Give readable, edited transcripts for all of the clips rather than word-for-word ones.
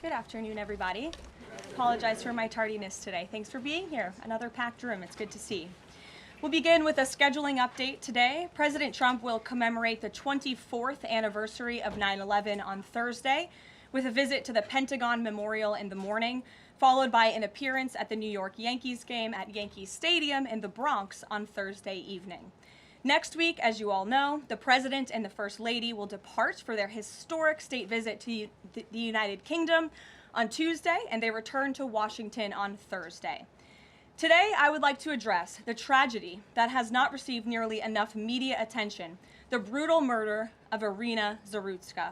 Good afternoon, everybody. Apologize for my tardiness today. Thanks for being here. Another packed room. It's good to see. We'll begin with a scheduling update today. President Trump will commemorate the 24th anniversary of 9/11 on Thursday with a visit to the Pentagon Memorial in the morning, followed by an appearance at the New York Yankees game at Yankee Stadium in the Bronx on Thursday evening. Next week, as you all know, the President and the First Lady will depart for their historic state visit to the United Kingdom on Tuesday, and they return to Washington on Thursday. Today, I would like to address the tragedy that has not received nearly enough media attention, the brutal murder of Irina Zarutska.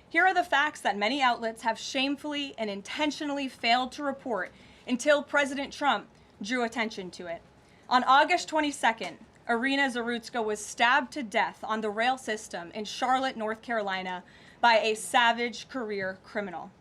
Here are the facts that many outlets have shamefully and intentionally failed to report until President Trump drew attention to it. On August 22nd, Irina Zarutska was stabbed to death on the rail system in Charlotte, North Carolina, by a savage career criminal.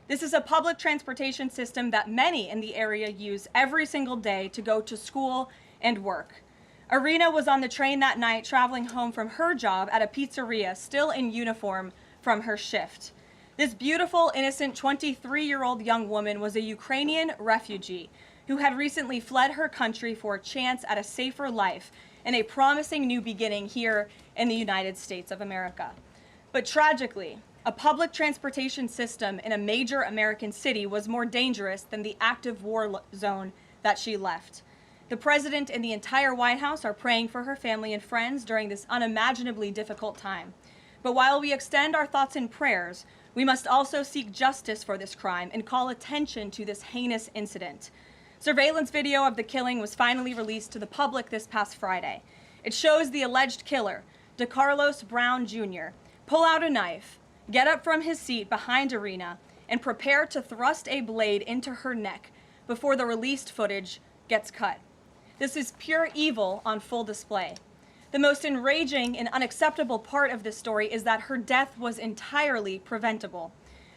This is a public transportation system that many in the area use every single day to go to school and work. Irina was on the train that night traveling home from her job at a pizzeria, still in uniform from her shift. This beautiful, innocent 23-year-old young woman was a Ukrainian refugee who had recently fled her country for a chance at a safer life and a promising new beginning here in the United States of America. But tragically, a public transportation system in a major American city was more dangerous than the active war zone that she left. The President and the entire White House are praying for her family and friends during this unimaginably difficult time. But while we extend our thoughts and prayers, we must also seek justice for this crime and call attention to this heinous incident. Surveillance video of the killing was finally released to the public this past Friday. It shows the alleged killer, DeCarlos Brown Jr., pull out a knife, get up from his seat behind Irina, and prepare to thrust a blade into her neck before the released footage gets cut. This is pure evil on full display. The most enraging and unacceptable part of this story is that her death was entirely preventable.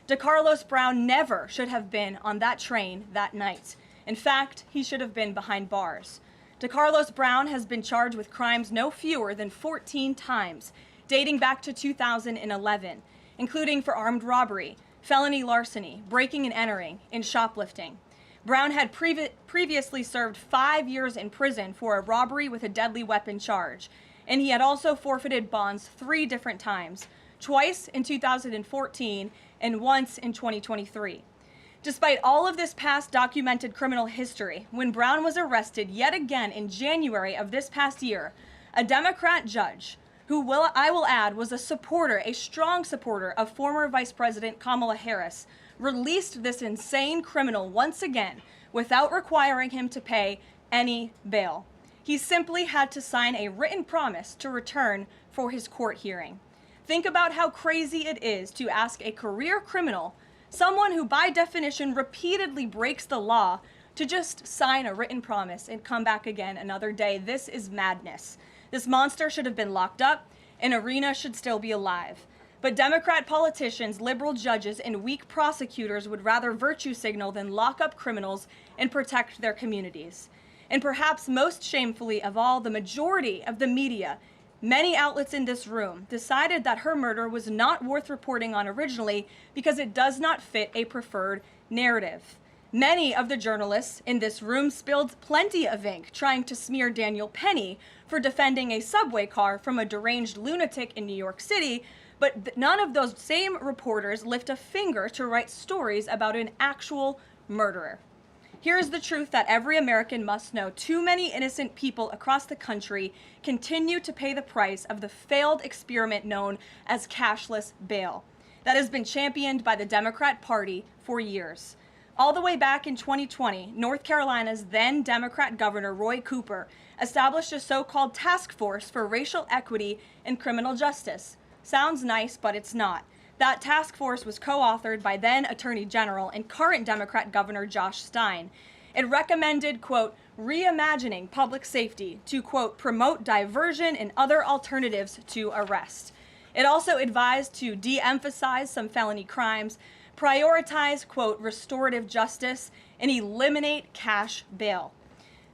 DeCarlos Brown never should have been on that train that night. In fact, he should have been behind bars. DeCarlos Brown has been charged with crimes no fewer than 14 times, dating back to 2011, including for armed robbery, felony larceny, breaking and entering, and shoplifting. Brown had previously served 5 years in prison for a robbery with a deadly weapon charge, and he had also forfeited bonds 3 different times, twice in 2014 and once in 2023. Despite all of this past documented criminal history, when Brown was arrested yet again in January of this past year, a Democrat judge, who I will add was a strong supporter of former Vice President Kamala Harris, released this insane criminal once again without requiring him to pay any bail. He simply had to sign a written promise to return for his court hearing. Think about how crazy it is to ask a career criminal, someone who by definition repeatedly breaks the law, to just sign a written promise and come back again another day. This is madness. This monster should have been locked up, and Irina should still be alive. But Democrat politicians, liberal judges, and weak prosecutors would rather virtue signal than lock up criminals and protect their communities. And perhaps most shamefully of all, the majority of the media, many outlets in this room, decided that her murder was not worth reporting on originally because it does not fit a preferred narrative. Many of the journalists in this room spilled plenty of ink trying to smear Daniel Penny for defending a subway car from a deranged lunatic in New York City, but none of those same reporters lift a finger to write stories about an actual murderer. Here's the truth that every American must know. Too many innocent people across the country continue to pay the price of the failed experiment known as cashless bail that has been championed by the Democrat Party for years. All the way back in 2020, North Carolina's then Democrat Governor Roy Cooper established a so-called task force for racial equity and criminal justice. Sounds nice, but it's not. That task force was co-authored by then Attorney General and current Democrat Governor Josh Stein. It recommended, quote, reimagining public safety to, quote, promote diversion and other alternatives to arrest. It also advised to de-emphasize some felony crimes, prioritize, quote, restorative justice, and eliminate cash bail.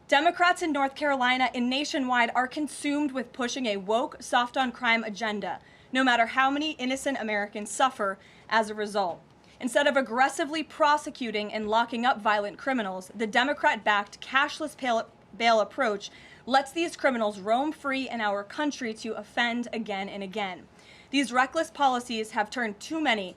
Democrats in North Carolina and nationwide are consumed with pushing a woke, soft-on-crime agenda, no matter how many innocent Americans suffer as a result. Instead of aggressively prosecuting and locking up violent criminals, the Democrat-backed cashless bail approach lets these criminals roam free in our country to offend again and again. These reckless policies have turned too many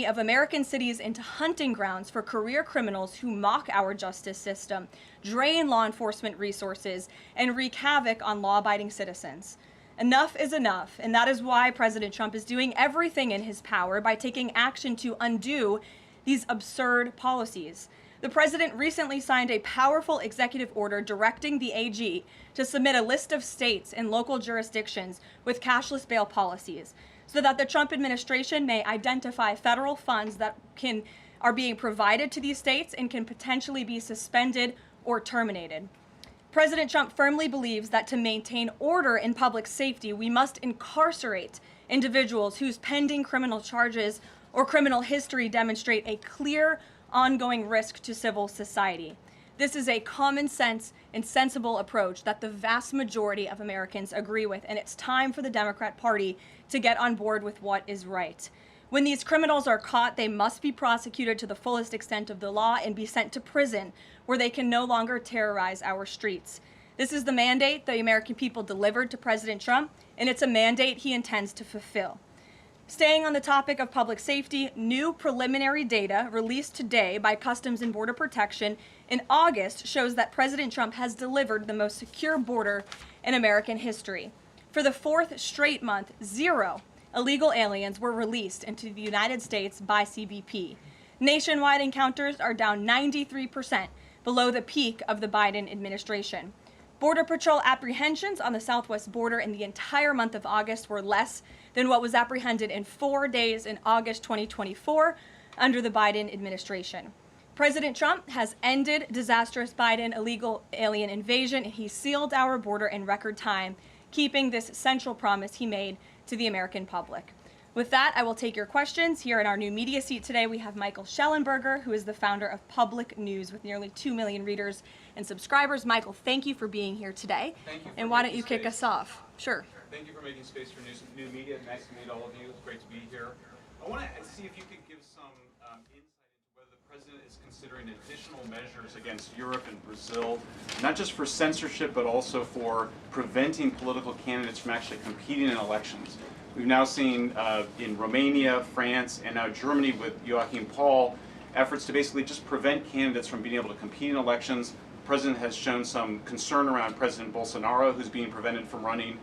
of American cities into hunting grounds for career criminals who mock our justice system, drain law enforcement resources, and wreak havoc on law-abiding citizens. Enough is enough, and that is why President Trump is doing everything in his power by taking action to undo these absurd policies. The president recently signed a powerful executive order directing the AG to submit a list of states and local jurisdictions with cashless bail policies so that the Trump administration may identify federal funds that are being provided to these states and can potentially be suspended or terminated. President Trump firmly believes that to maintain order in public safety, we must incarcerate individuals whose pending criminal charges or criminal history demonstrate a clear, ongoing risk to civil society. This is a common sense and sensible approach that the vast majority of Americans agree with, and it's time for the Democrat Party to get on board with what is right. When these criminals are caught, they must be prosecuted to the fullest extent of the law and be sent to prison, where they can no longer terrorize our streets. This is the mandate the American people delivered to President Trump, and it's a mandate he intends to fulfill. Staying on the topic of public safety, new preliminary data released today by Customs and Border Protection in August shows that President Trump has delivered the most secure border in American history. For the fourth straight month, 0 illegal aliens were released into the United States by CBP. Nationwide encounters are down 93%, below the peak of the Biden administration. Border Patrol apprehensions on the southwest border in the entire month of August were less than what was apprehended in 4 days in August 2024 under the Biden administration. President Trump has ended disastrous Biden illegal alien invasion, and he sealed our border in record time, keeping this central promise he made to the American public. With that, I will take your questions. Here in our new media seat today, we have Michael Schellenberger, who is the founder of Public News with nearly 2 million readers and subscribers. Michael, thank you for being here today. Thank you. And why don't you kick us off? Sure. Thank you for making space for new media. Nice to meet all of you. It's great to be here. I want to see if you could give some insight into whether the president is considering additional measures against Europe and Brazil, not just for censorship, but also for preventing political candidates from actually competing in elections. We've now seen in Romania, France, and now Germany with Joachim Paul, efforts to basically just prevent candidates from being able to compete in elections. The president has shown some concern around President Bolsonaro, who's being prevented from running.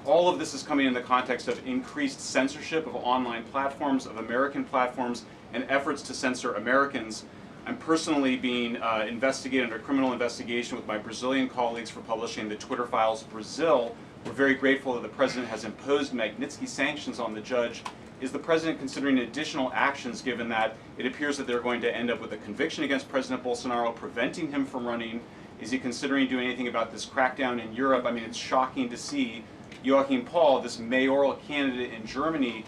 All of this is coming in the context of increased censorship of online platforms, of American platforms, and efforts to censor Americans. I'm personally being investigated under criminal investigation with my Brazilian colleagues for publishing the Twitter Files Brazil. We're very grateful that the president has imposed Magnitsky sanctions on the judge. Is the president considering additional actions, given that it appears that they're going to end up with a conviction against President Bolsonaro, preventing him from running? Is he considering doing anything about this crackdown in Europe? I mean, it's shocking to see Joachim Paul, this mayoral candidate in Germany,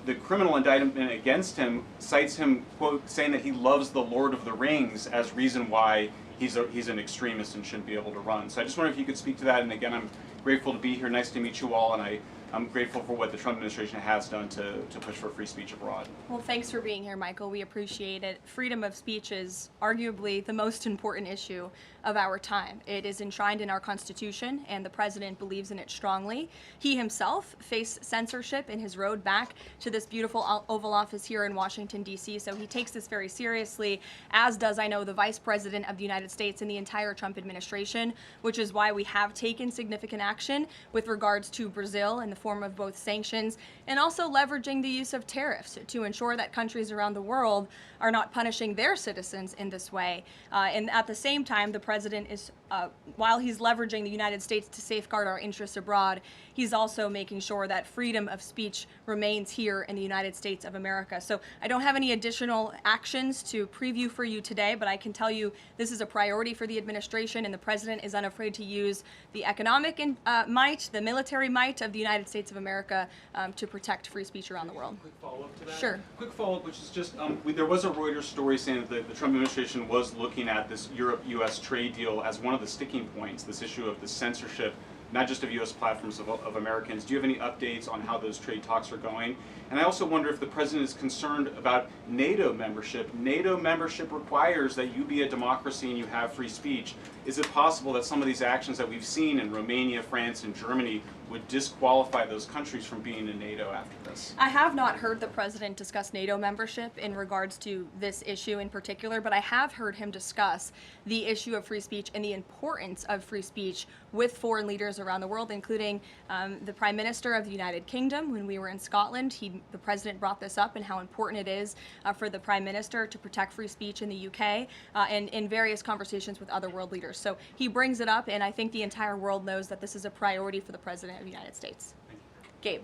the criminal indictment against him cites him, quote, saying that he loves the Lord of the Rings as reason why he's an extremist and shouldn't be able to run. So I just wonder if you could speak to that. And again, I'm grateful to be here. Nice to meet you all. And I'm grateful for what the Trump administration has done to push for free speech abroad. Well, thanks for being here, Michael. We appreciate it. Freedom of speech is arguably the most important issue of our time. It is enshrined in our Constitution, and the president believes in it strongly. He himself faced censorship in his road back to this beautiful Oval Office here in Washington, D.C., so he takes this very seriously, as does, I know, the Vice President of the United States and the entire Trump administration, which is why we have taken significant action with regards to Brazil in the form of both sanctions and also leveraging the use of tariffs to ensure that countries around the world are not punishing their citizens in this way. And at the same time, the president is, while he's leveraging the United States to safeguard our interests abroad, he's also making sure that freedom of speech remains here in the United States of America. So I don't have any additional actions to preview for you today, but I can tell you this is a priority for the administration, and the president is unafraid to use the economic might, the military might of the United States of America to protect free speech around the world. Quick follow-up to that? Sure. Quick follow-up, which is just, there was a Reuters story saying that the Trump administration was looking at this Europe-U.S. trade deal as one of the sticking points, this issue of the censorship not just of U.S. platforms, of Americans. Do you have any updates on how those trade talks are going? And I also wonder if the president is concerned about NATO membership. NATO membership requires that you be a democracy and you have free speech. Is it possible that some of these actions that we've seen in Romania, France, and Germany would disqualify those countries from being in NATO after this? I have not heard the president discuss NATO membership in regards to this issue in particular, but I have heard him discuss the issue of free speech and the importance of free speech with foreign leaders around the world, including the Prime Minister of the United Kingdom. When we were in Scotland, the president brought this up and how important it is for the Prime Minister to protect free speech in the UK and in various conversations with other world leaders. So he brings it up, and I think the entire world knows that this is a priority for the President of the United States. Gabe.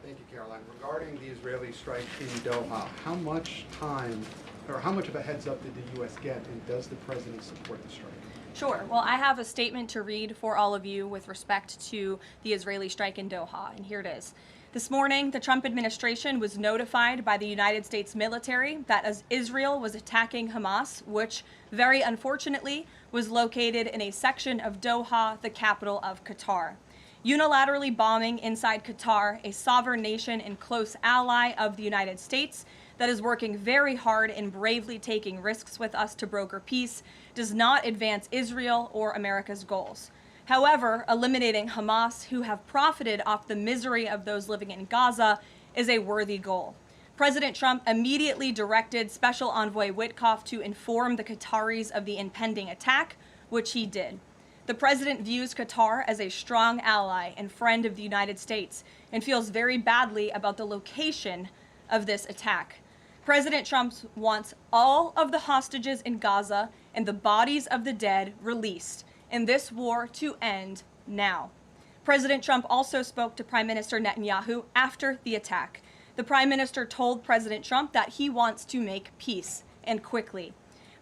Thank you, Caroline. Regarding the Israeli strike in Doha, how much time or how much of a heads up did the U.S. get, and does the president support the strike? Sure. Well, I have a statement to read for all of you with respect to the Israeli strike in Doha, and here it is. This morning, the Trump administration was notified by the United States military that as Israel was attacking Hamas, which very unfortunately was located in a section of Doha, the capital of Qatar. Unilaterally bombing inside Qatar, a sovereign nation and close ally of the United States that is working very hard and bravely taking risks with us to broker peace, does not advance Israel or America's goals. However, eliminating Hamas, who have profited off the misery of those living in Gaza, is a worthy goal. President Trump immediately directed Special Envoy Witkoff to inform the Qataris of the impending attack, which he did. The president views Qatar as a strong ally and friend of the United States and feels very badly about the location of this attack. President Trump wants all of the hostages in Gaza and the bodies of the dead released, and this war to end now. President Trump also spoke to Prime Minister Netanyahu after the attack. The Prime Minister told President Trump that he wants to make peace, and quickly.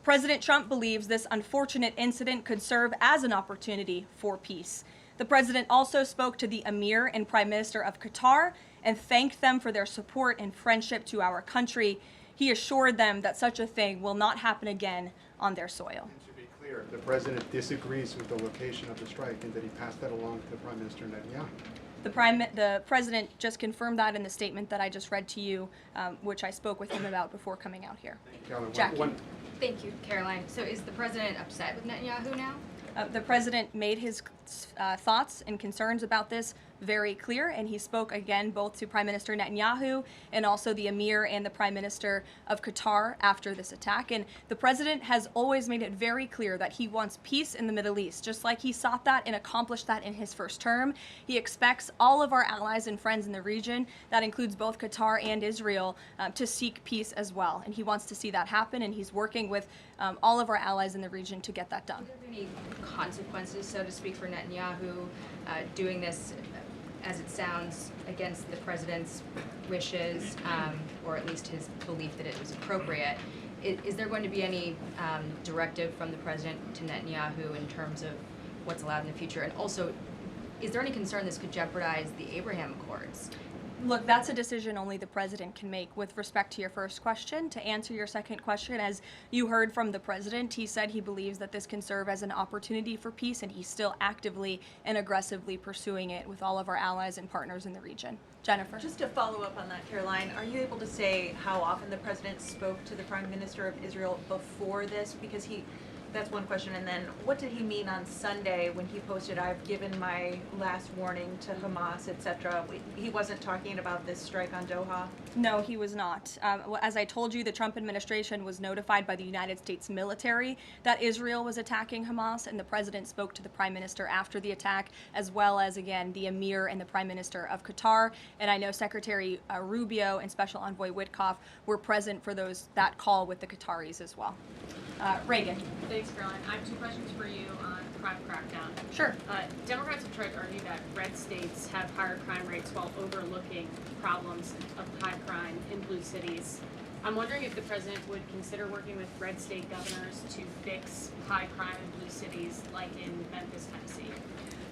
President Trump believes this unfortunate incident could serve as an opportunity for peace. The president also spoke to the Emir and Prime Minister of Qatar and thanked them for their support and friendship to our country. He assured them that such a thing will not happen again on their soil. And to be clear, the president disagrees with the location of the strike, and that he passed that along to Prime Minister Netanyahu. The president just confirmed that in the statement that I just read to you, which I spoke with him about before coming out here. Caroline, Jackie. Thank you, Caroline. So is the president upset with Netanyahu now? The president made his thoughts and concerns about this very clear, and he spoke again both to Prime Minister Netanyahu and also the Emir and the Prime Minister of Qatar after this attack. And the president has always made it very clear that he wants peace in the Middle East, just like he sought that and accomplished that in his first term. He expects all of our allies and friends in the region, that includes both Qatar and Israel, to seek peace as well. And he wants to see that happen, and he's working with all of our allies in the region to get that done. Are there any consequences, so to speak, for Netanyahu doing this, as it sounds, against the president's wishes, or at least his belief that it was appropriate? Is there going to be any directive from the president to Netanyahu in terms of what's allowed in the future? And also, is there any concern this could jeopardize the Abraham Accords? Look, that's a decision only the president can make. With respect to your first question, to answer your second question, as you heard from the president, he said he believes that this can serve as an opportunity for peace, and he's still actively and aggressively pursuing it with all of our allies and partners in the region. Jennifer. Just to follow up on that, Caroline, are you able to say how often the president spoke to the Prime Minister of Israel before this? Because that's one question. And then what did he mean on Sunday when he posted, "I've given my last warning to Hamas," etc.? He wasn't talking about this strike on Doha? No, he was not. As I told you, the Trump administration was notified by the United States military that Israel was attacking Hamas, and the president spoke to the Prime Minister after the attack, as well as, again, the Emir and the Prime Minister of Qatar. And I know Secretary Rubio and Special Envoy Witkoff were present for that call with the Qataris as well. Reagan. Thanks, Caroline. I have two questions for you on crime crackdown. Sure. Democrats have tried to argue that red states have higher crime rates while overlooking problems of high crime in blue cities. I'm wondering if the president would consider working with red state governors to fix high crime in blue cities like in Memphis, Tennessee.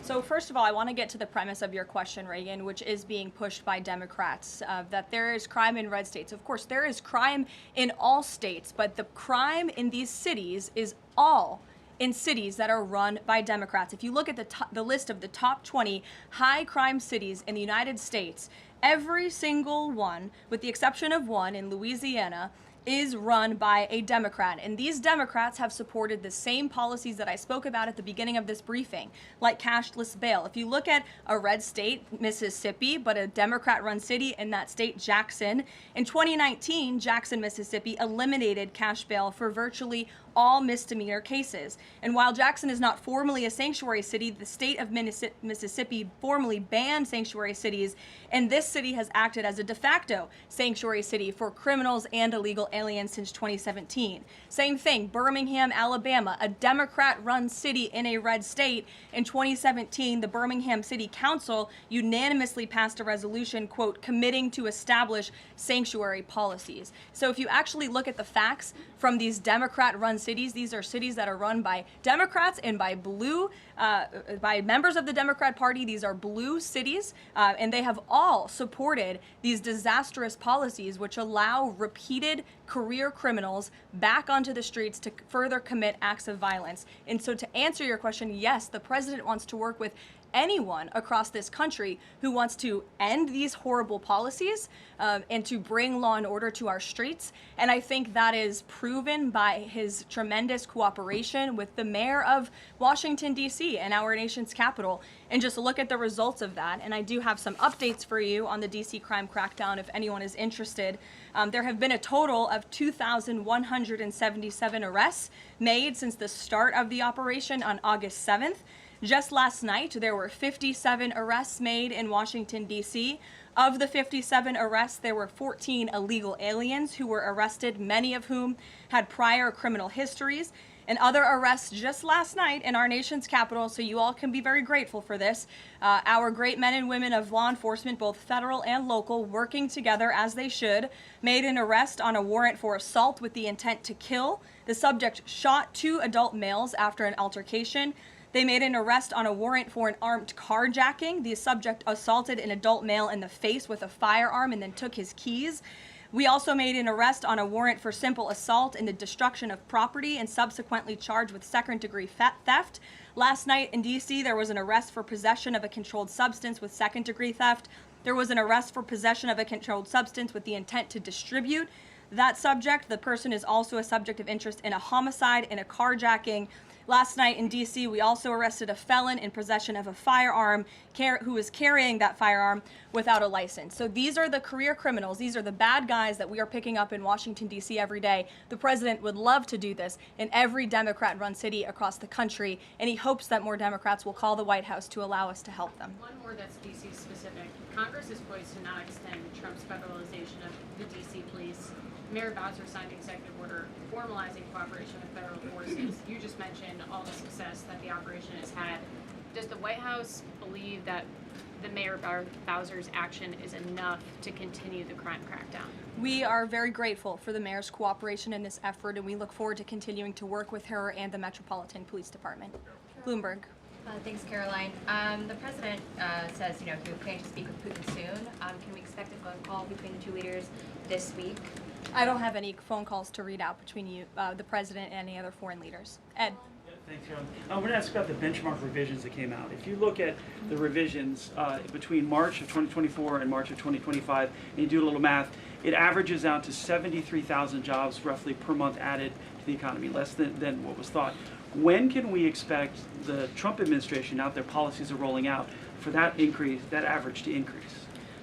So first of all, I want to get to the premise of your question, Reagan, which is being pushed by Democrats, that there is crime in red states. Of course, there is crime in all states, but the crime in these cities is all in cities that are run by Democrats. If you look at the list of the top 20 high crime cities in the United States, every single one, with the exception of one in Louisiana, is run by a Democrat. And these Democrats have supported the same policies that I spoke about at the beginning of this briefing, like cashless bail. If you look at a red state, Mississippi, but a Democrat-run city in that state, Jackson, in 2019, Jackson, Mississippi eliminated cash bail for virtually all misdemeanor cases. And while Jackson is not formally a sanctuary city, the state of Mississippi formally banned sanctuary cities, and this city has acted as a de facto sanctuary city for criminals and illegal aliens since 2017. Same thing, Birmingham, Alabama, a Democrat-run city in a red state. In 2017, the Birmingham City Council unanimously passed a resolution, quote, committing to establish sanctuary policies. So if you actually look at the facts from these Democrat-run cities, these are cities that are run by Democrats and by by members of the Democrat Party. These are blue cities, and they have all supported these disastrous policies which allow repeated career criminals back onto the streets to further commit acts of violence. And so to answer your question, yes, the president wants to work with anyone across this country who wants to end these horrible policies and to bring law and order to our streets. And I think that is proven by his tremendous cooperation with the mayor of Washington, D.C. and our nation's capital. And just look at the results of that. And I do have some updates for you on the D.C. crime crackdown if anyone is interested. There have been a total of 2,177 arrests made since the start of the operation on August 7th. Just last night, there were 57 arrests made in Washington, D.C. Of the 57 arrests, there were 14 illegal aliens who were arrested, many of whom had prior criminal histories. And other arrests just last night in our nation's capital, so you all can be very grateful for this. Our great men and women of law enforcement, both federal and local, working together as they should, made an arrest on a warrant for assault with the intent to kill. The subject shot 2 adult males after an altercation. They made an arrest on a warrant for an armed carjacking. The subject assaulted an adult male in the face with a firearm and then took his keys. We also made an arrest on a warrant for simple assault and the destruction of property and subsequently charged with second-degree theft. Last night in D.C., there was an arrest for possession of a controlled substance with second-degree theft. There was an arrest for possession of a controlled substance with the intent to distribute. That subject, the person is also a subject of interest in a homicide and a carjacking. Last night in D.C., we also arrested a felon in possession of a firearm who was carrying that firearm without a license. So these are the career criminals. These are the bad guys that we are picking up in Washington, D.C. every day. The president would love to do this in every Democrat-run city across the country, and he hopes that more Democrats will call the White House to allow us to help them. One more that's D.C. specific. Congress is poised to not extend Trump's federalization of the D.C. police. Mayor Bowser signed an executive order formalizing cooperation with federal forces. You just mentioned all the success that the operation has had. Does the White House believe that the Mayor Bowser's action is enough to continue the crime crackdown? We are very grateful for the mayor's cooperation in this effort, and we look forward to continuing to work with her and the Metropolitan Police Department. Bloomberg. Thanks, Caroline. The president says, he plans to speak with Putin soon. Can we expect a phone call between the two leaders this week? I don't have any phone calls to read out between you, the president, and any other foreign leaders. Ed. Thanks, Carolyn. I want to ask about the benchmark revisions that came out. If you look at the revisions between March of 2024 and March of 2025, and you do a little math, it averages out to 73,000 jobs roughly per month added to the economy, less than what was thought. When can we expect the Trump administration, now their policies are rolling out, for that increase, that average to increase?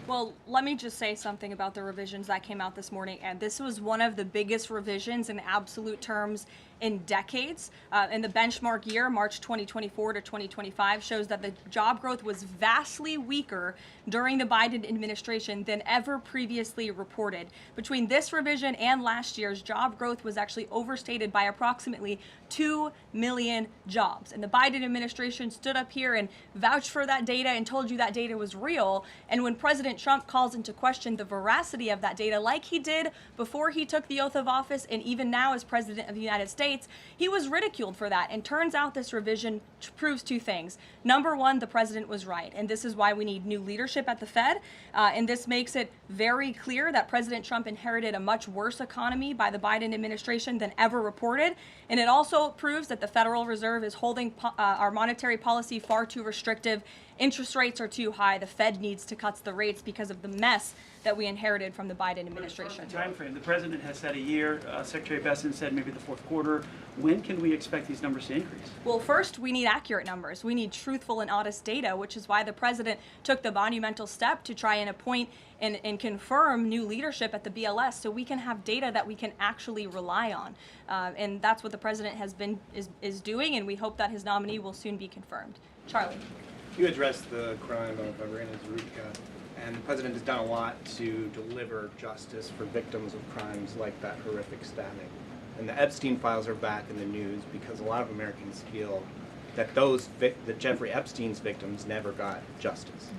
Well, let me just say something about the revisions that came out this morning. And this was one of the biggest revisions in absolute terms in decades. In the benchmark year, March 2024 to 2025, shows that the job growth was vastly weaker during the Biden administration than ever previously reported. Between this revision and last year's, job growth was actually overstated by approximately 2 million jobs. And the Biden administration stood up here and vouched for that data and told you that data was real. And when President President Trump calls into question the veracity of that data, like he did before he took the oath of office and even now as President of the United States, he was ridiculed for that. And turns out this revision proves two things. Number one, the president was right, and this is why we need new leadership at the Fed. And this makes it very clear that President Trump inherited a much worse economy by the Biden administration than ever reported. And it also proves that the Federal Reserve is holding our monetary policy far too restrictive. Interest rates are too high. The Fed needs to cut the rates because of the mess that we inherited from the Biden administration. Time frame. The president has said a year. Secretary Besson said maybe the fourth quarter. When can we expect these numbers to increase? Well, first, we need accurate numbers. We need truthful and honest data, which is why the president took the monumental step to try and appoint and confirm new leadership at the BLS so we can have data that we can actually rely on. And that's what the president is doing, and we hope that his nominee will soon be confirmed. Charlie. You addressed the crime of Irina Zurika, and the president has done a lot to deliver justice for victims of crimes like that horrific stabbing. And the Epstein files are back in the news because a lot of Americans feel that that Jeffrey Epstein's victims never got justice.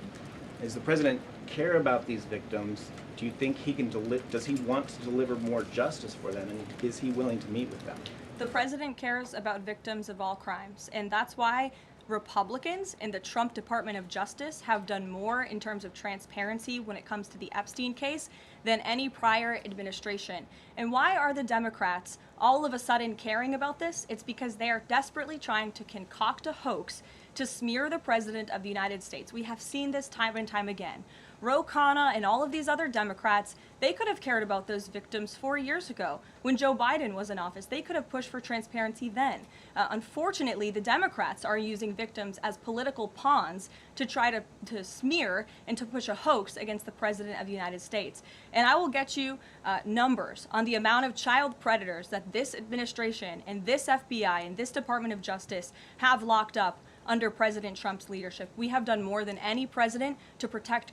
Does the president care about these victims? Do you think he can does he want to deliver more justice for them, and is he willing to meet with them? The president cares about victims of all crimes, and that's why Republicans in the Trump Department of Justice have done more in terms of transparency when it comes to the Epstein case than any prior administration. And why are the Democrats all of a sudden caring about this? It's because they are desperately trying to concoct a hoax to smear the President of the United States. We have seen this time and time again. Ro Khanna and all of these other Democrats, they could have cared about those victims 4 years ago when Joe Biden was in office. They could have pushed for transparency then. Unfortunately, the Democrats are using victims as political pawns to try to smear and to push a hoax against the President of the United States. And I will get you numbers on the amount of child predators that this administration and this FBI and this Department of Justice have locked up under President Trump's leadership. We have done more than any president to protect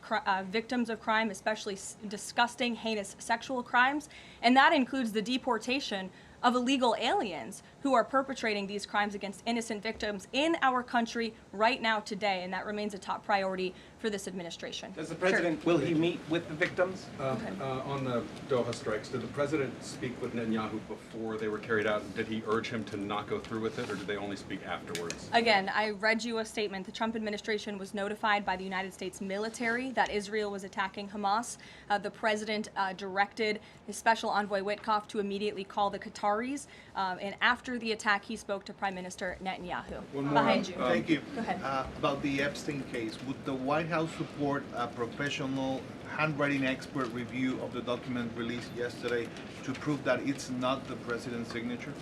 victims of crime, especially disgusting, heinous sexual crimes. And that includes the deportation of illegal aliens who are perpetrating these crimes against innocent victims in our country right now today. And that remains a top priority for this administration. Does the president, will he meet with the victims? On the Doha strikes, did the president speak with Netanyahu before they were carried out? Did he urge him to not go through with it, or did they only speak afterwards? Again, I read you a statement. The Trump administration was notified by the United States military that Israel was attacking Hamas. The president directed his special envoy Witkoff to immediately call the Qataris. And after the attack, he spoke to Prime Minister Netanyahu. One more. Behind you. Thank you. Go ahead. About the Epstein case, would the White House support a professional handwriting expert review of the document released yesterday to prove that it's not the president's signature?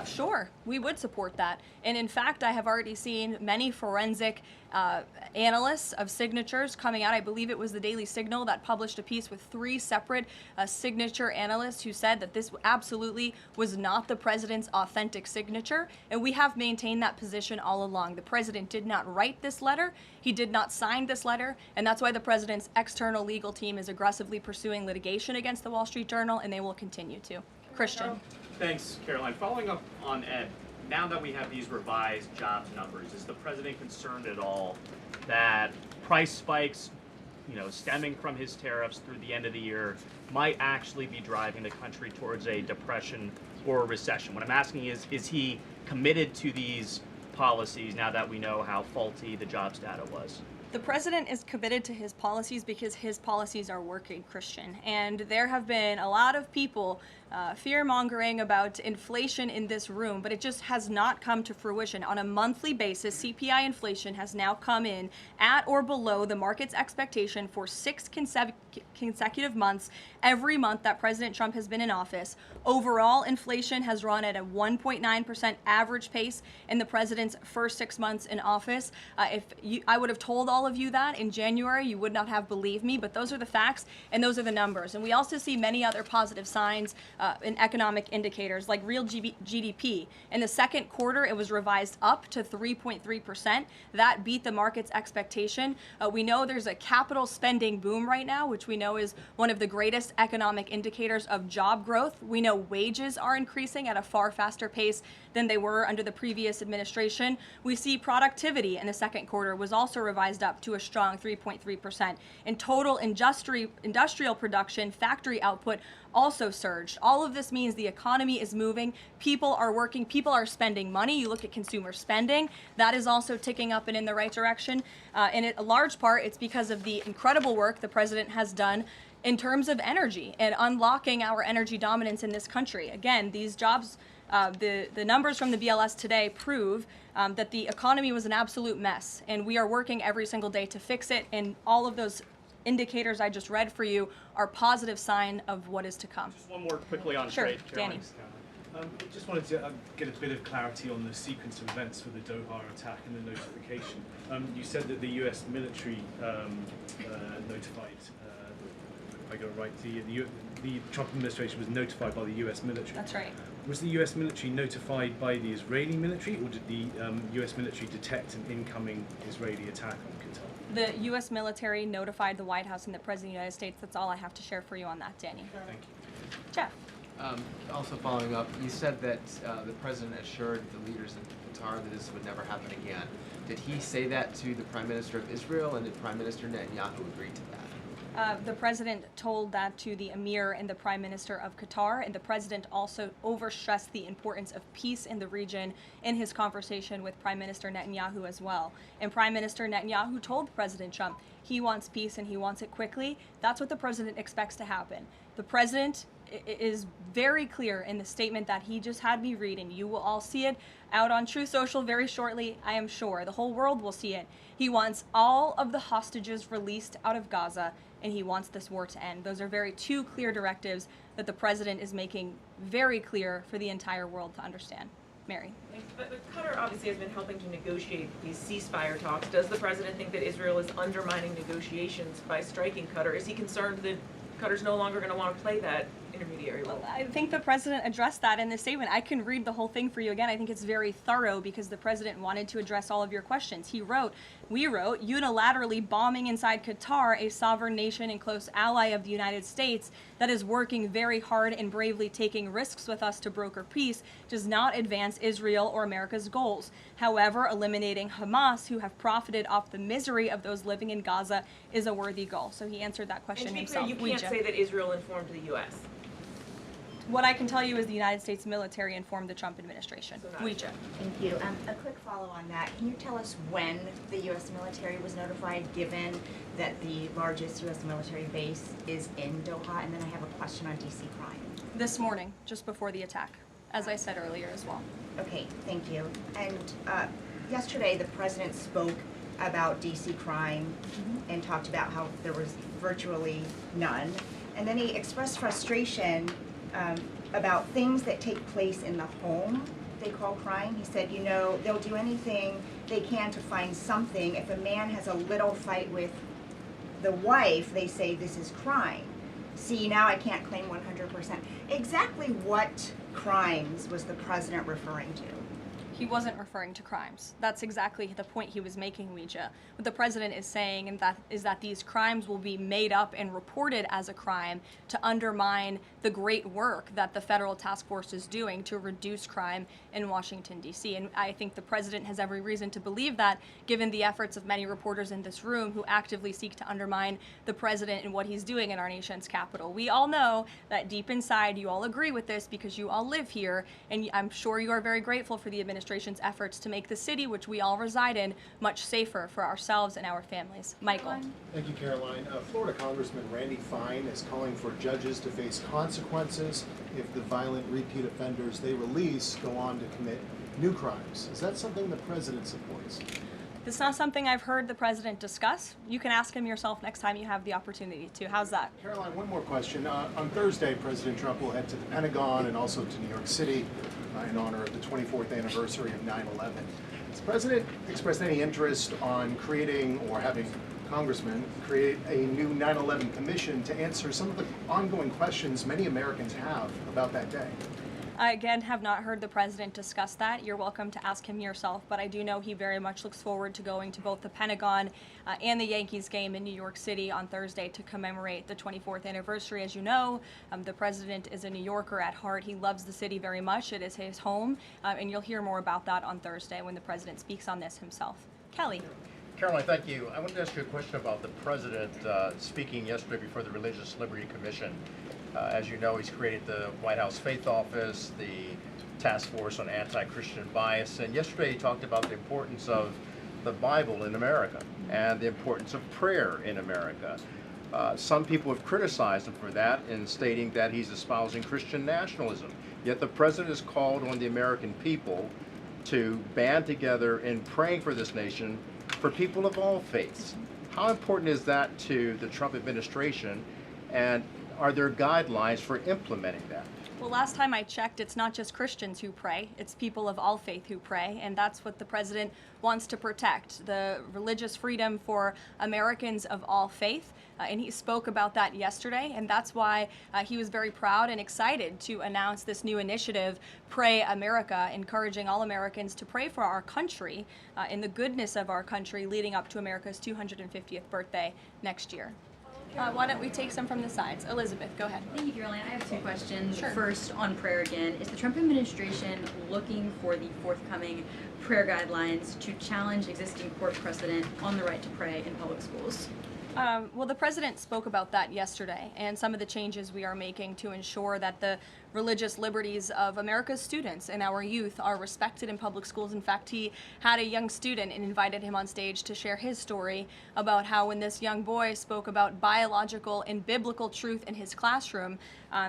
Sure, we would support that. And in fact, I have already seen many forensic analysts of signatures coming out. I believe it was the Daily Signal that published a piece with 3 separate signature analysts who said that this absolutely was not the president's authentic signature. And we have maintained that position all along. The president did not write this letter. He did not sign this letter. And that's why the president's external legal team is aggressively pursuing litigation against the Wall Street Journal, and they will continue to. Christian. Thanks, Caroline. Following up on Ed, now that we have these revised jobs numbers, is the president concerned at all that price spikes, stemming from his tariffs through the end of the year might actually be driving the country towards a depression or a recession? What I'm asking is he committed to these policies now that we know how faulty the jobs data was? The president is committed to his policies because his policies are working, Christian. And there have been a lot of people fear-mongering about inflation in this room, but it just has not come to fruition. On a monthly basis, CPI inflation has now come in at or below the market's expectation for 6 consecutive months, every month that President Trump has been in office. Overall, inflation has run at a 1.9% average pace in the president's first 6 months in office. I would have told all of you that in January, you would not have believed me, but those are the facts and those are the numbers. And we also see many other positive signs in economic indicators like real GDP. In the second quarter, it was revised up to 3.3%. That beat the market's expectation. We know there's a capital spending boom right now, which we know is one of the greatest economic indicators of job growth. We know wages are increasing at a far faster pace than they were under the previous administration. We see productivity in the second quarter was also revised up to a strong 3.3%. In total industrial production, factory output also surged. All of this means the economy is moving, people are working, people are spending money. You look at consumer spending, that is also ticking up and in the right direction. And a large part, it's because of the incredible work the president has done in terms of energy and unlocking our energy dominance in this country. Again, these jobs, the numbers from the BLS today prove that the economy was an absolute mess, and we are working every single day to fix it, and all of those indicators I just read for you are positive sign of what is to come. Just one more quickly on Sure, trade, Danny. Just wanted to get a bit of clarity on the sequence of events for the Doha attack and the notification. You said that the U.S. military notified, if I got it right, the Trump administration was notified by the U.S. military. That's right. Was the U.S. military notified by the Israeli military, or did the U.S. military detect an incoming Israeli attack on Qatar? The U.S. military notified the White House and the President of the United States. That's all I have to share for you on that, Danny. Thank you. Jeff. Also following up, you said that the president assured the leaders in Qatar that this would never happen again. Did he say that to the Prime Minister of Israel, and did Prime Minister Netanyahu agree to that? The president told that to the emir and the prime minister of Qatar, and the president also overstressed the importance of peace in the region in his conversation with Prime Minister Netanyahu as well. And Prime Minister Netanyahu told President Trump he wants peace and he wants it quickly. That's what the president expects to happen. The president is very clear in the statement that he just had me read, and you will all see it out on Truth Social very shortly, I am sure. The whole world will see it. He wants all of the hostages released out of Gaza, and he wants this war to end. Those are two clear directives that the president is making very clear for the entire world to understand. Mary. But Qatar obviously has been helping to negotiate these ceasefire talks. Does the president think that Israel is undermining negotiations by striking Qatar? Is he concerned that Qatar's no longer going to want to play that intermediary role? Well, I think the president addressed that in the statement. I can read the whole thing for you again. I think it's very thorough because the president wanted to address all of your questions. We wrote, unilaterally bombing inside Qatar, a sovereign nation and close ally of the United States that is working very hard and bravely taking risks with us to broker peace, does not advance Israel or America's goals. However, eliminating Hamas, who have profited off the misery of those living in Gaza, is a worthy goal. So he answered that question and to be himself. clear, you can't say that Israel informed the U.S. What I can tell you is the United States military informed the Trump administration. Thank you. A quick follow on that. Can you tell us when the U.S. military was notified, given that the largest U.S. military base is in Doha? And then I have a question on D.C. crime. This morning, just before the attack, as I said earlier as well. Okay, thank you. And yesterday, the president spoke about D.C. crime and talked about how there was virtually none. And then he expressed frustration about things that take place in the home they call crime. He said, you know, they'll do anything they can to find something. If a man has a little fight with the wife, they say this is crime. See, now I can't claim 100%. Exactly what crimes was the president referring to? He wasn't referring to crimes. That's exactly the point he was making, Ouija. What the president is saying is that these crimes will be made up and reported as a crime to undermine the great work that the federal task force is doing to reduce crime in Washington, D.C. And I think the president has every reason to believe that, given the efforts of many reporters in this room who actively seek to undermine the president and what he's doing in our nation's capital. We all know that deep inside you all agree with this because you all live here, and I'm sure you are very grateful for the administration's efforts to make the city, which we all reside in, much safer for ourselves and our families. Michael. Thank you, Caroline. Florida Congressman Randy Fine is calling for judges to face consequences if the violent repeat offenders they release go on to commit new crimes. Is that something the president supports? It's not something I've heard the president discuss. You can ask him yourself next time you have the opportunity to. How's that? Caroline, one more question. On Thursday, President Trump will head to the Pentagon and also to New York City in honor of the 24th anniversary of 9/11. Has the president expressed any interest on creating or having Congressman, create a new 9/11 commission to answer some of the ongoing questions many Americans have about that day. I, again, have not heard the president discuss that. You're welcome to ask him yourself, but I do know he very much looks forward to going to both the Pentagon and the Yankees game in New York City on Thursday to commemorate the 24th anniversary. As you know, the president is a New Yorker at heart. He loves the city very much. It is his home, and you'll hear more about that on Thursday when the president speaks on this himself. Kelly. Caroline, thank you. I wanted to ask you a question about the president speaking yesterday before the Religious Liberty Commission. As you know, he's created the White House Faith Office, the Task Force on Anti-Christian Bias, and yesterday he talked about the importance of the Bible in America and the importance of prayer in America. Some people have criticized him for that in stating that he's espousing Christian nationalism. Yet the president has called on the American people to band together in praying for this nation for people of all faiths. How important is that to the Trump administration, and are there guidelines for implementing that? Well, last time I checked, it's not just Christians who pray, it's people of all faith who pray, and that's what the president wants to protect, the religious freedom for Americans of all faith. And he spoke about that yesterday, and that's why he was very proud and excited to announce this new initiative, Pray America, encouraging all Americans to pray for our country and the goodness of our country leading up to America's 250th birthday next year. Why don't we take some from the sides? Elizabeth, go ahead. Thank you, Caroline. I have two questions. Sure. First, on prayer again. Is the Trump administration looking for the forthcoming prayer guidelines to challenge existing court precedent on the right to pray in public schools? Well, the president spoke about that yesterday and some of the changes we are making to ensure that the religious liberties of America's students and our youth are respected in public schools. In fact, he had a young student and invited him on stage to share his story about how when this young boy spoke about biological and biblical truth in his classroom,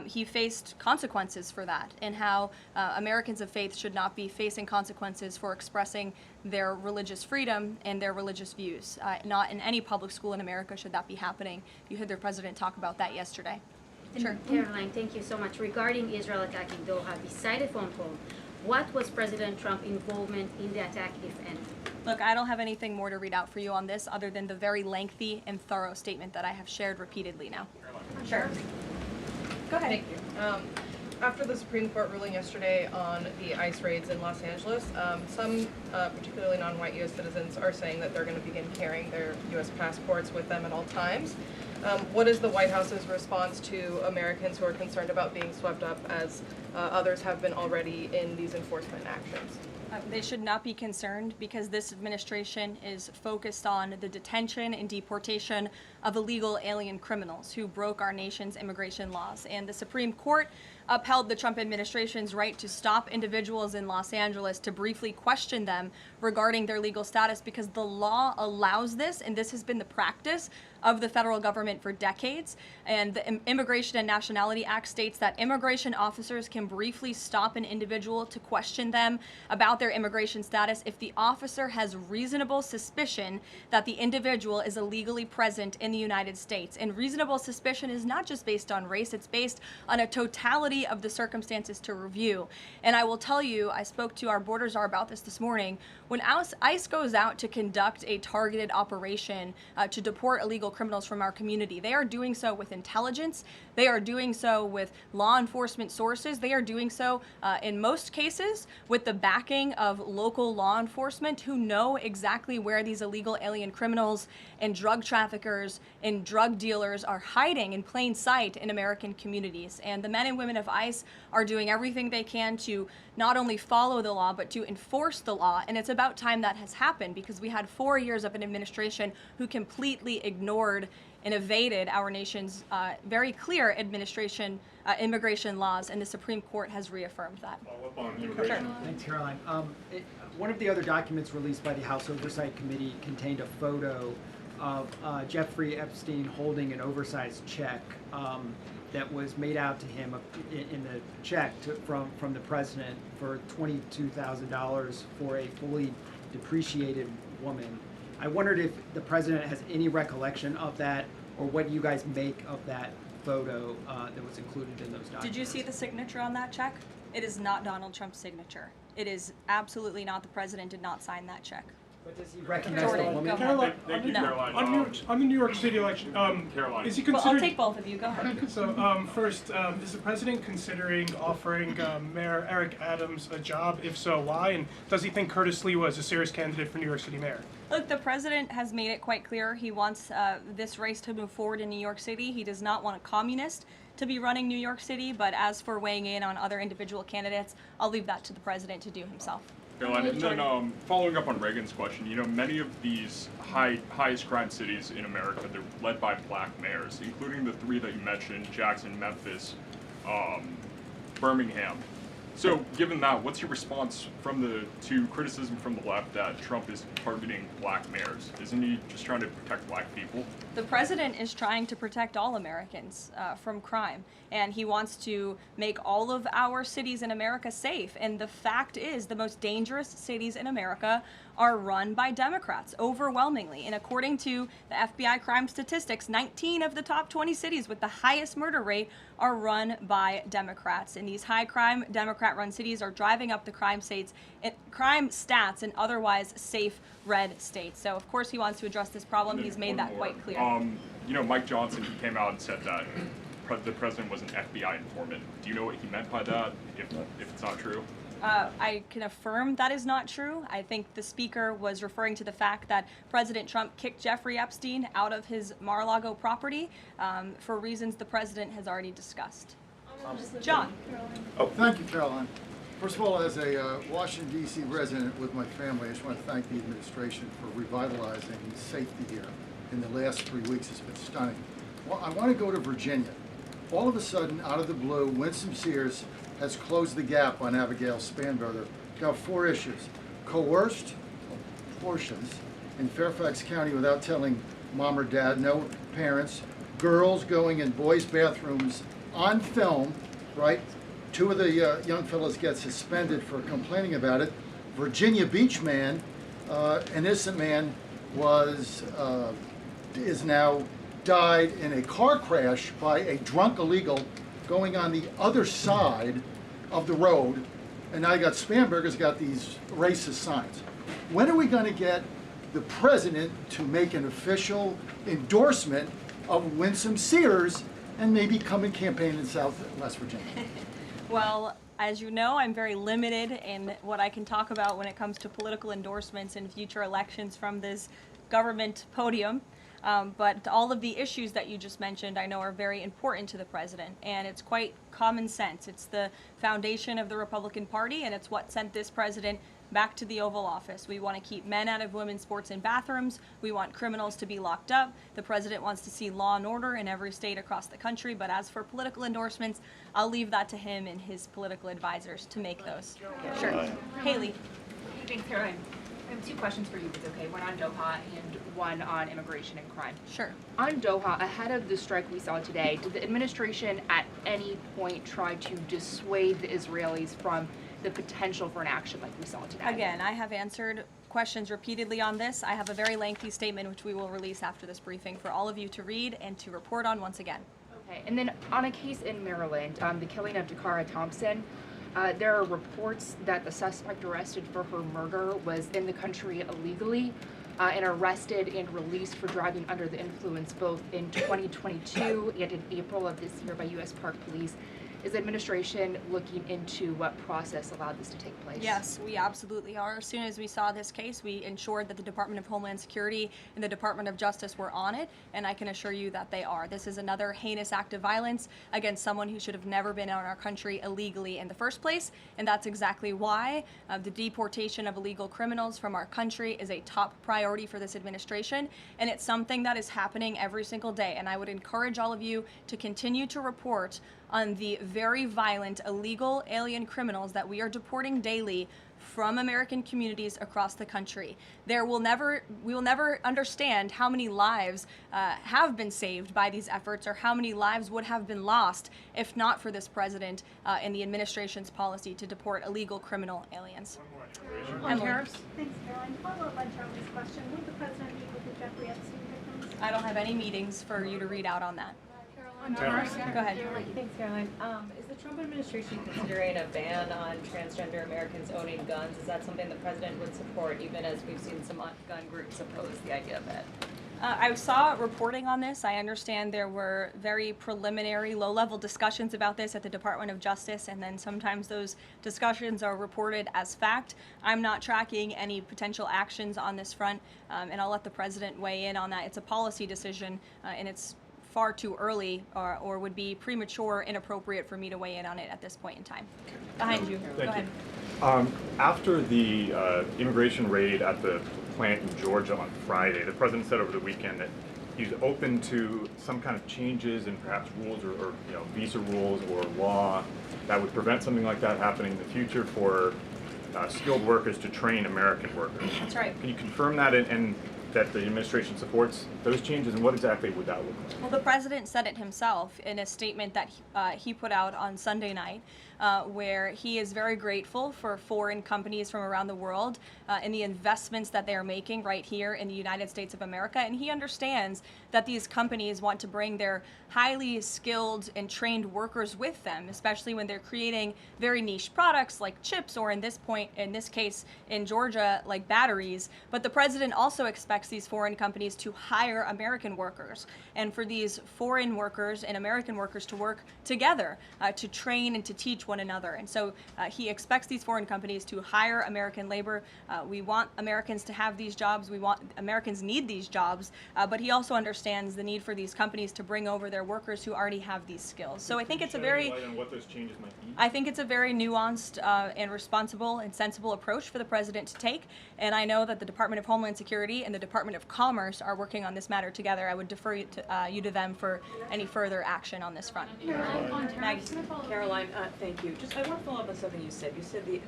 he faced consequences for that, and how Americans of faith should not be facing consequences for expressing their religious freedom and their religious views. Not in any public school in America should that be happening. You heard the president talk about that yesterday. Sure. Caroline, thank you so much. Regarding Israel attacking Doha, beside the phone call, what was President Trump's involvement in the attack, if any? Look, I don't have anything more to read out for you on this other than the very lengthy and thorough statement that I have shared repeatedly now. Sure. Go ahead. Thank you. After the Supreme Court ruling yesterday on the ICE raids in Los Angeles, some particularly non-white U.S. citizens are saying that they're going to begin carrying their U.S. passports with them at all times. What is the White House's response to Americans who are concerned about being swept up, as others have been already, in these enforcement actions? They should not be concerned because this administration is focused on the detention and deportation of illegal alien criminals who broke our nation's immigration laws. And the Supreme Court upheld the Trump administration's right to stop individuals in Los Angeles to briefly question them regarding their legal status because the law allows this, and this has been the practice of the federal government for decades. And the Immigration and Nationality Act states that immigration officers can briefly stop an individual to question them about their immigration status if the officer has reasonable suspicion that the individual is illegally present in the United States. And reasonable suspicion is not just based on race, it's based on a totality of the circumstances to review. And I will tell you, I spoke to our border czar about this morning. When ICE goes out to conduct a targeted operation to deport illegal criminals from our community, they are doing so with intelligence, they are doing so with law enforcement sources, they are doing so in most cases with the backing of local law enforcement who know exactly where these illegal alien criminals and drug traffickers and drug dealers are hiding in plain sight in American communities. And the men and women of ICE are doing everything they can to not only follow the law, but to enforce the law. And it's about time that has happened because we had 4 years of an administration who completely ignored and evaded our nation's very clear immigration laws, and the Supreme Court has reaffirmed that. Sure. Thanks, Caroline. One of the other documents released by the House Oversight Committee contained a photo of Jeffrey Epstein holding an oversized check that was made out to him in the check from the president for $22,000 for a fully depreciated woman. I wondered if the president has any recollection of that, or what you guys make of that photo that was included in those documents. Did you see the signature on that check? It is not Donald Trump's signature. It is absolutely not. The president did not sign that check. But does he recognize Jordan, the go woman? ahead. Caroline, Thank you, Caroline. On the New York City election, Caroline. is he Well, considering? I'll take both of you. Go ahead. So first, is the president considering offering Mayor Eric Adams a job? If so, why? And does he think Curtis Lee was a serious candidate for New York City mayor? Look, the president has made it quite clear he wants this race to move forward in New York City. He does not want a communist to be running New York City, but as for weighing in on other individual candidates, I'll leave that to the president to do himself. Caroline, and then following up on Reagan's question, many of these highest crime cities in America, they're led by black mayors, including the three that you mentioned, Jackson, Memphis, Birmingham. So given that, what's your response to criticism from the left that Trump is targeting black mayors? Isn't he just trying to protect black people? The president is trying to protect all Americans from crime, and he wants to make all of our cities in America safe. And the fact is, the most dangerous cities in America are run by Democrats, overwhelmingly. And according to the FBI crime statistics, 19 of the top 20 cities with the highest murder rate are run by Democrats. And these high-crime, Democrat-run cities are driving up the crime stats in otherwise safe red states. So, of course, he wants to address this problem. He's made that quite clear. Mike Johnson, he came out and said that the president was an FBI informant. Do you know what he meant by that, if it's not true? I can affirm that is not true. I think the speaker was referring to the fact that President Trump kicked Jeffrey Epstein out of his Mar-a-Lago property for reasons the president has already discussed. John. Oh, thank you, Caroline. First of all, as a Washington, D.C. resident with my family, I just want to thank the administration for revitalizing safety here in the last 3 weeks. It's been stunning. Well, I want to go to Virginia. All of a sudden, out of the blue, Winsome Sears has closed the gap on Abigail Spanberger. Got 4 issues. Coerced abortions in Fairfax County without telling mom or dad, no parents, girls going in boys' bathrooms on film, right? 2 of the young fellows get suspended for complaining about it. Virginia Beach man, an innocent man, is now died in a car crash by a drunk illegal going on the other side of the road, and now you got Spanberger's got these racist signs. When are we going to get the president to make an official endorsement of Winsome Sears and maybe come and campaign in South West Virginia? Well, as you know, I'm very limited in what I can talk about when it comes to political endorsements in future elections from this government podium. But all of the issues that you just mentioned I know are very important to the president, and it's quite common sense. It's the foundation of the Republican Party, and it's what sent this president back to the Oval Office. We want to keep men out of women's sports and bathrooms. We want criminals to be locked up. The president wants to see law and order in every state across the country, but as for political endorsements, I'll leave that to him and his political advisors to make those. Sure. Haley. Good evening, Caroline. I have 2 questions for you, if it's okay. One on Doha and one on immigration and crime. Sure. On Doha, ahead of the strike we saw today, did the administration at any point try to dissuade the Israelis from the potential for an action like we saw today? Again, I have answered questions repeatedly on this. I have a very lengthy statement which we will release after this briefing for all of you to read and to report on once again. Okay, and then on a case in Maryland, the killing of Dakara Thompson, there are reports that the suspect arrested for her murder was in the country illegally and arrested and released for driving under the influence both in 2022 and in April of this year by U.S. Park Police. Is the administration looking into what process allowed this to take place? Yes, we absolutely are. As soon as we saw this case, we ensured that the Department of Homeland Security and the Department of Justice were on it, and I can assure you that they are. This is another heinous act of violence against someone who should have never been in our country illegally in the first place, and that's exactly why the deportation of illegal criminals from our country is a top priority for this administration, and it's something that is happening every single day, and I would encourage all of you to continue to report on the very violent illegal alien criminals that we are deporting daily from American communities across the country. We will never understand how many lives have been saved by these efforts or how many lives would have been lost if not for this president and the administration's policy to deport illegal criminal aliens. On tariffs? Thanks, Caroline. Follow up on Charlie's question. Will the president meet with the Jeffrey Epstein victims? I don't have any meetings for you to read out on that. Go ahead. Thanks, Caroline. Is the Trump administration considering a ban on transgender Americans owning guns? Is that something the president would support, even as we've seen some gun groups oppose the idea of it? I saw reporting on this. I understand there were very preliminary, low-level discussions about this at the Department of Justice, and then sometimes those discussions are reported as fact. I'm not tracking any potential actions on this front, and I'll let the president weigh in on that. It's a policy decision, and it's far too early or would be premature, inappropriate for me to weigh in on it at this point in time. Behind you. Go ahead. After the immigration raid at the plant in Georgia on Friday, the president said over the weekend that he's open to some kind of changes in perhaps rules or visa rules or law that would prevent something like that happening in the future for skilled workers to train American workers. That's right. Can you confirm that and that the administration supports those changes, and what exactly would that look like? Well, the president said it himself in a statement that he put out on Sunday night, where he is very grateful for foreign companies from around the world and the investments that they are making right here in the United States of America. And he understands that these companies want to bring their highly skilled and trained workers with them, especially when they're creating very niche products like chips, or in this case in Georgia, like batteries. But the president also expects these foreign companies to hire American workers, and for these foreign workers and American workers to work together to train and to teach one another. And so he expects these foreign companies to hire American labor. We want Americans to have these jobs. Americans need these jobs, but he also understands the need for these companies to bring over their workers who already have these skills. So I think it's a very, what those changes might be? I think it's a very nuanced and responsible and sensible approach for the president to take. And I know that the Department of Homeland Security and the Department of Commerce are working on this matter together. I would defer you to them for any further action on this front. Caroline, thank you. Just I want to follow up on something you said. You said the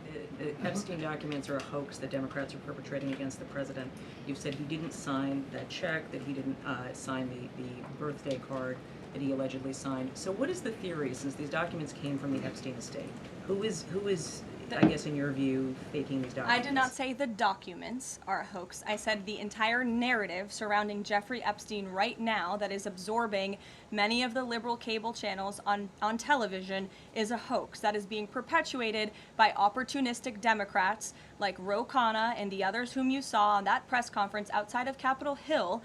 Epstein documents are a hoax that Democrats are perpetrating against the president. You've said he didn't sign that check, that he didn't sign the birthday card that he allegedly signed. So what is the theory, since these documents came from the Epstein estate? Who is I guess in your view, faking these documents? I did not say the documents are a hoax. I said the entire narrative surrounding Jeffrey Epstein right now that is absorbing many of the liberal cable channels on television is a hoax that is being perpetuated by opportunistic Democrats like Ro Khanna and the others whom you saw on that press conference outside of Capitol Hill,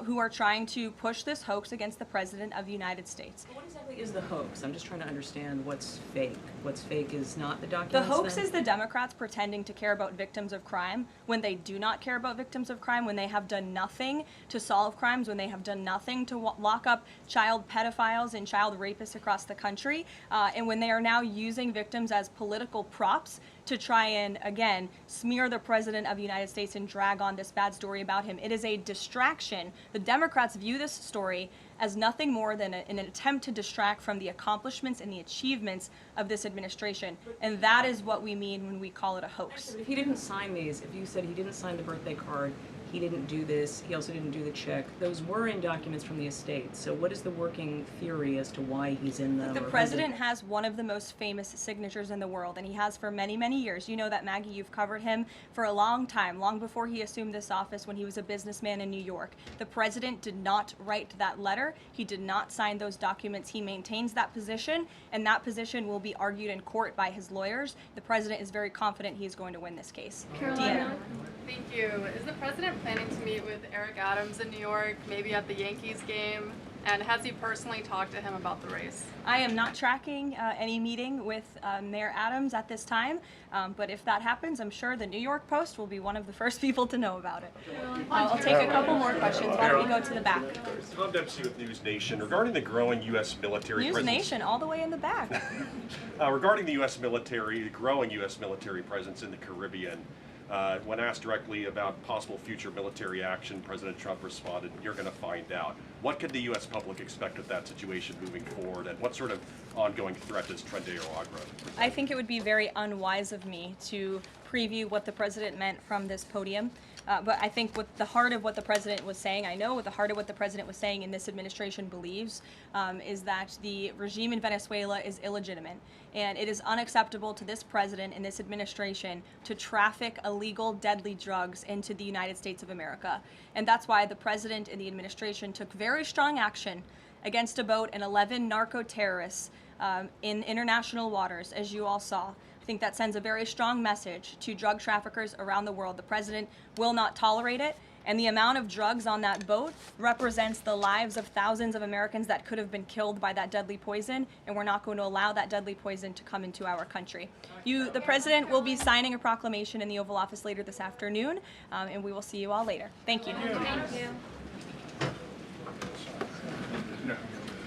who are trying to push this hoax against the President of the United States. What exactly is the hoax? I'm just trying to understand what's fake. What's fake is not the The documents. hoax is the Democrats pretending to care about victims of crime when they do not care about victims of crime, when they have done nothing to solve crimes, when they have done nothing to lock up child pedophiles and child rapists across the country, and when they are now using victims as political props to try and, again, smear the President of the United States and drag on this bad story about him. It is a distraction. The Democrats view this story as nothing more than an attempt to distract from the accomplishments and the achievements of this administration. And that is what we mean when we call it a hoax. If he didn't sign these, if you said he didn't sign the birthday card, he didn't do this, he also didn't do the check, those were in documents from the estate. So what is the working theory as to why he's in them? The president has one of the most famous signatures in the world, and he has for many, many years. You know that, Maggie, you've covered him for a long time, long before he assumed this office when he was a businessman in New York. The president did not write that letter. He did not sign those documents. He maintains that position, and that position will be argued in court by his lawyers. The president is very confident he is going to win this case. Caroline, thank you. Is the president planning to meet with Eric Adams in New York, maybe at the Yankees game? And has he personally talked to him about the race? I am not tracking any meeting with Mayor Adams at this time, but if that happens, I'm sure the New York Post will be one of the first people to know about it. I'll take a couple more questions. Why don't we go to the back? Tom Dempsey with News Nation. Regarding the growing U.S. military News presence... Nation, all the way in the back. Regarding the U.S. military, the growing U.S. military presence in the Caribbean, when asked directly about possible future military action, President Trump responded, "You're going to find out." What could the U.S. public expect with that situation moving forward, and what sort of ongoing threat does Trendeo Agra present? I think it would be very unwise of me to preview what the president meant from this podium. But I think with the heart of what the president was saying, I know what the heart of what the president was saying and this administration believes, is that the regime in Venezuela is illegitimate. And it is unacceptable to this president and this administration to traffic illegal, deadly drugs into the United States of America. And that's why the president and the administration took very strong action against a boat and 11 narco-terrorists in international waters, as you all saw. I think that sends a very strong message to drug traffickers around the world. The president will not tolerate it, and the amount of drugs on that boat represents the lives of thousands of Americans that could have been killed by that deadly poison, and we're not going to allow that deadly poison to come into our country. The president will be signing a proclamation in the Oval Office later this afternoon, and we will see you all later. Thank you. Thank you.